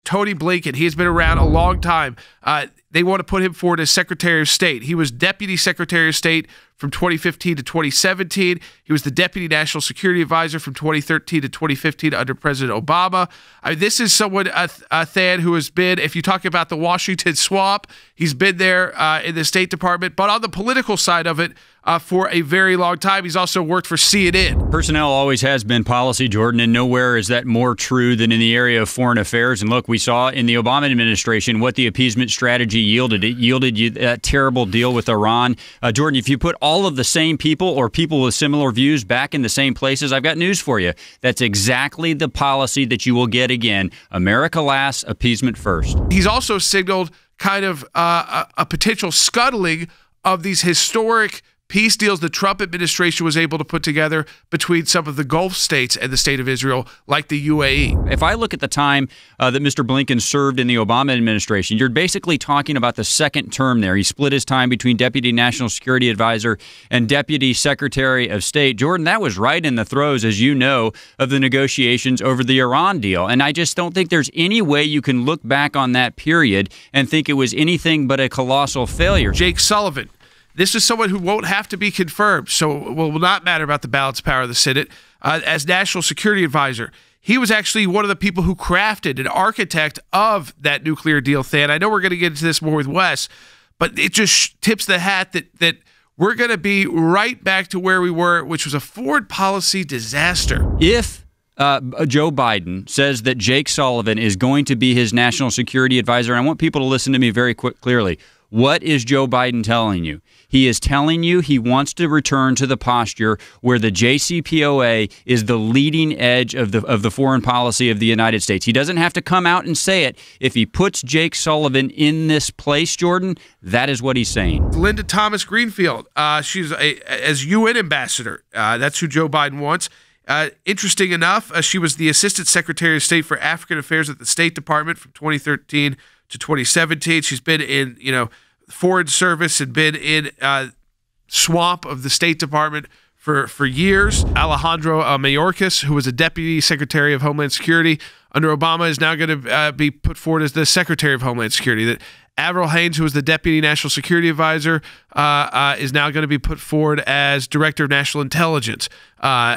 Tony Blinken. He has been around a long time. They want to put him forward as Secretary of State. He was Deputy Secretary of State from 2015 to 2017. He was the Deputy National Security Advisor from 2013 to 2015 under President Obama. This is someone, Than, who has been, if you talk about the Washington swamp, he's been there in the State Department, but on the political side of it for a very long time. He's also worked for CNN. Personnel always has been policy, Jordan, and nowhere is that more true than in the area of foreign affairs. And look, we saw in the Obama administration what the appeasement strategy yielded. It yielded you that terrible deal with Iran. Jordan, if you put all of the same people or people with similar views back in the same places, I've got news for you. That's exactly the policy that you will get again. America last, appeasement first. He's also signaled kind of a potential scuttling of these historic peace deals the Trump administration was able to put together between some of the Gulf states and the state of Israel, like the UAE. If I look at the time that Mr. Blinken served in the Obama administration, you're basically talking about the second term there. He split his time between Deputy National Security Advisor and Deputy Secretary of State. Jordan, that was right in the throes, as you know, of the negotiations over the Iran deal. And I just don't think there's any way you can look back on that period and think it was anything but a colossal failure. Jake Sullivan. This is someone who won't have to be confirmed, so it will not matter about the balance of power of the Senate. As National Security Advisor, he was actually one of the people who crafted an architect of that nuclear deal, Than. I know we're going to get into this more with Wes, but it just tips the hat that we're going to be right back to where we were, which was a foreign policy disaster. If Joe Biden says that Jake Sullivan is going to be his national security advisor, and I want people to listen to me very clearly. What is Joe Biden telling you? He is telling you he wants to return to the posture where the JCPOA is the leading edge of the foreign policy of the United States. He doesn't have to come out and say it. If he puts Jake Sullivan in this place, Jordan, that is what he's saying. Linda Thomas Greenfield, she's as UN ambassador. That's who Joe Biden wants. Interesting enough, she was the Assistant Secretary of State for African Affairs at the State Department from 2013 to 2017. She's been in, foreign service and been in swamp of the State Department for years. Alejandro Mayorkas, who was a Deputy Secretary of Homeland Security under Obama, is now going to be put forward as the Secretary of Homeland Security. That Avril Haines, who was the Deputy National Security Advisor, is now going to be put forward as Director of National Intelligence.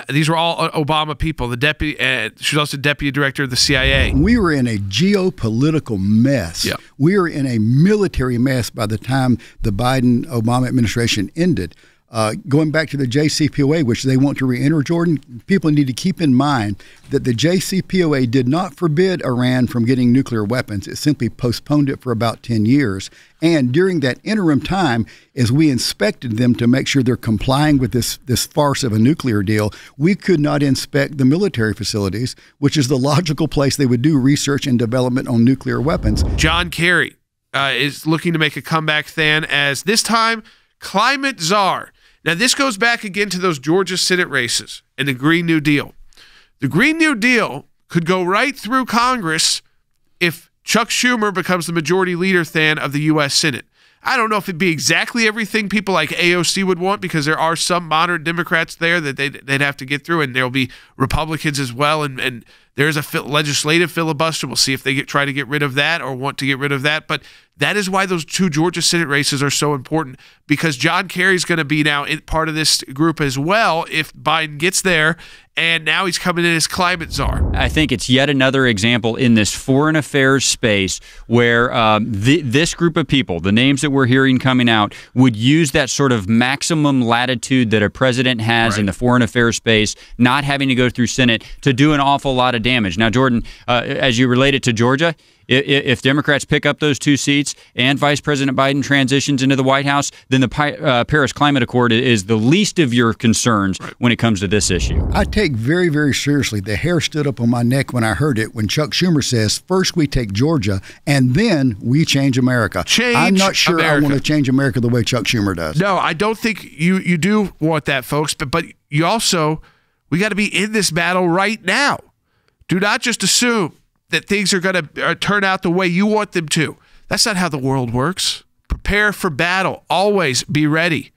These were all Obama people. The deputy, she was also Deputy Director of the CIA. We were in a geopolitical mess. Yep. We were in a military mess by the time the Biden-Obama administration ended. Going back to the JCPOA, which they want to re-enter, Jordan, people need to keep in mind that the JCPOA did not forbid Iran from getting nuclear weapons. It simply postponed it for about 10 years. And during that interim time, as we inspected them to make sure they're complying with this farce of a nuclear deal, we could not inspect the military facilities, which is the logical place they would do research and development on nuclear weapons. John Kerry is looking to make a comeback, Than, as this time climate czar. Now, this goes back again to those Georgia Senate races and the Green New Deal. The Green New Deal could go right through Congress if Chuck Schumer becomes the majority leader, Than, of the U.S. Senate. I don't know if it'd be exactly everything people like AOC would want, because there are some moderate Democrats there that they'd have to get through, and there'll be Republicans as well, and there's a legislative filibuster. We'll see if they try to get rid of that or want to get rid of that. But that is why those two Georgia Senate races are so important, because John Kerry's going to be now part of this group as well if Biden gets there, and now he's coming in as climate czar. I think it's yet another example in this foreign affairs space where this group of people, the names that we're hearing coming out, would use that sort of maximum latitude that a president has in the foreign affairs space, not having to go through Senate, to do an awful lot of damage. Now, Jordan, as you relate it to Georgia, if Democrats pick up those two seats and Vice President Biden transitions into the White House, then the Paris Climate Accord is the least of your concerns when it comes to this issue. I take very, very seriously. The hair stood up on my neck when I heard it, when Chuck Schumer says, first we take Georgia and then we change America. I'm not sure America. I want to change America the way Chuck Schumer does. No, I don't think you do want that, folks. But you also, we got to be in this battle right now. Do not just assume that things are going to turn out the way you want them to. That's not how the world works. Prepare for battle. Always be ready.